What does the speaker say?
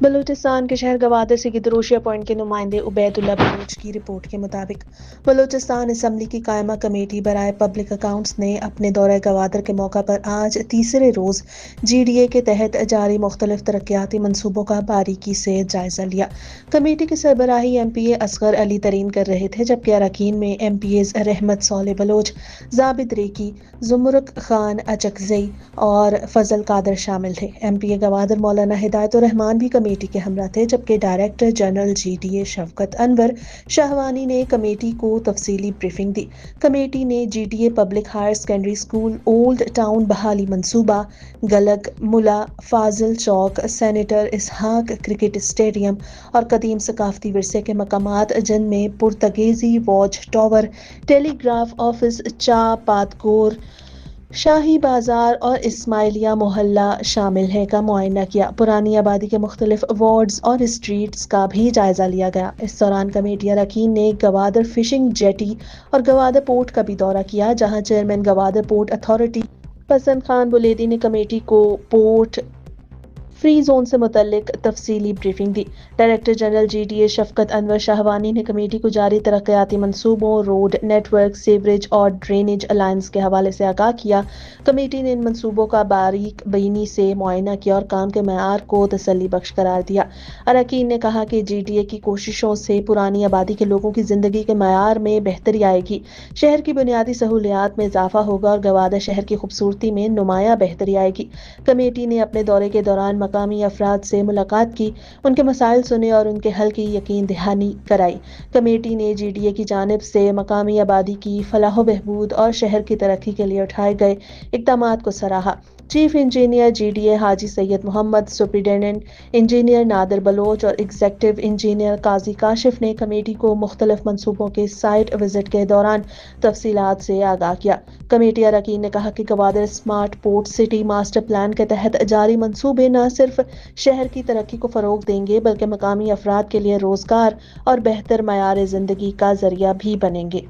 بلوچستان کے شہر گوادر سے گدروشیا پوائنٹ کے نمائندے عبید اللہ بلوچ کی رپورٹ کے مطابق بلوچستان اسمبلی کی قائمہ کمیٹی برائے پبلک اکاؤنٹس نے اپنے دورہ گوادر کے موقع پر آج تیسرے روز جی ڈی اے کے تحت جاری مختلف ترقیاتی منصوبوں کا باریکی سے جائزہ لیا۔ کمیٹی کی سربراہی ایم پی اے اصغر علی ترین کر رہے تھے، جبکہ اراکین میں ایم پی ایز رحمت صالح بلوچ، زابد ریکی، زمرک خان اچکزئی اور فضل قادر شامل تھے۔ ایم پی اے گوادر مولانا ہدایت الرحمان بھی کمیٹی کے ہمراہ تھے، جبکہ director general G D A Shafqat Anwar Shahwani نے کمیٹی کو تفصیلی بریفنگ دی۔ کمیٹی نے G D A public higher secondary school, old town بحالی منصوبہ، گلگ ملا فاضل چوک، سینیٹر اسحاق کرکٹ اسٹیڈیم اور قدیم ثقافتی ورثے کے مقامات جن میں پرتگیزی واچ ٹاور، ٹیلی گراف آفس، چاہ پاتکور، شاہی بازار اور اسماعیلیہ محلہ شامل ہیں کا معائنہ کیا۔ پرانی آبادی کے مختلف وارڈز اور اسٹریٹس کا بھی جائزہ لیا گیا۔ اس دوران کمیٹی اراکین نے گوادر فشنگ جیٹی اور گوادر پورٹ کا بھی دورہ کیا، جہاں چیئرمین گوادر پورٹ اتھارٹی پسند خان بلیدی نے کمیٹی کو پورٹ فری زون سے متعلق تفصیلی بریفنگ دی۔ Director general G D A Shafqat Anwar Shahwani نے کمیٹی کو جاری ترقیاتی منصوبوں، روڈ نیٹ ورک، سیوریج اور ڈرینیج الائنس کے حوالے سے آگاہ کیا۔ کمیٹی نے ان منصوبوں کا باریک بینی سے معائنہ کیا اور کام کے معیار کو تسلی بخش قرار دیا۔ اراکین نے کہا کہ جی ڈی اے کی کوششوں سے پرانی آبادی کے لوگوں کی زندگی کے معیار میں بہتری آئے گی، شہر کی بنیادی سہولیات میں اضافہ ہوگا اور گوادر شہر کی خوبصورتی میں نمایاں بہتری آئے گی۔ کمیٹی نے اپنے دورے کے دوران مقامی افراد سے ملاقات کی، ان کے مسائل سنے اور ان کے حل کی یقین دہانی کرائی۔ کمیٹی نے جی ڈی اے کی جانب سے مقامی آبادی کی فلاح و بہبود اور شہر کی ترقی کے لیے اٹھائے گئے اقدامات کو سراہا۔ Chief engineer G D A Haji Syed Muhammad, superintendent engineer Nadir Baloch اور ایگزیکٹو انجینئر قاضی کاشف نے کمیٹی کو مختلف منصوبوں کے سائٹ وزٹ کے دوران تفصیلات سے آگاہ کیا۔ کمیٹی اراکین نے کہا کہ Gwadar smart port city master plan کے تحت جاری منصوبے نہ صرف شہر کی ترقی کو فروغ دیں گے بلکہ مقامی افراد کے لیے روزگار اور بہتر معیار زندگی کا ذریعہ بھی بنیں گے۔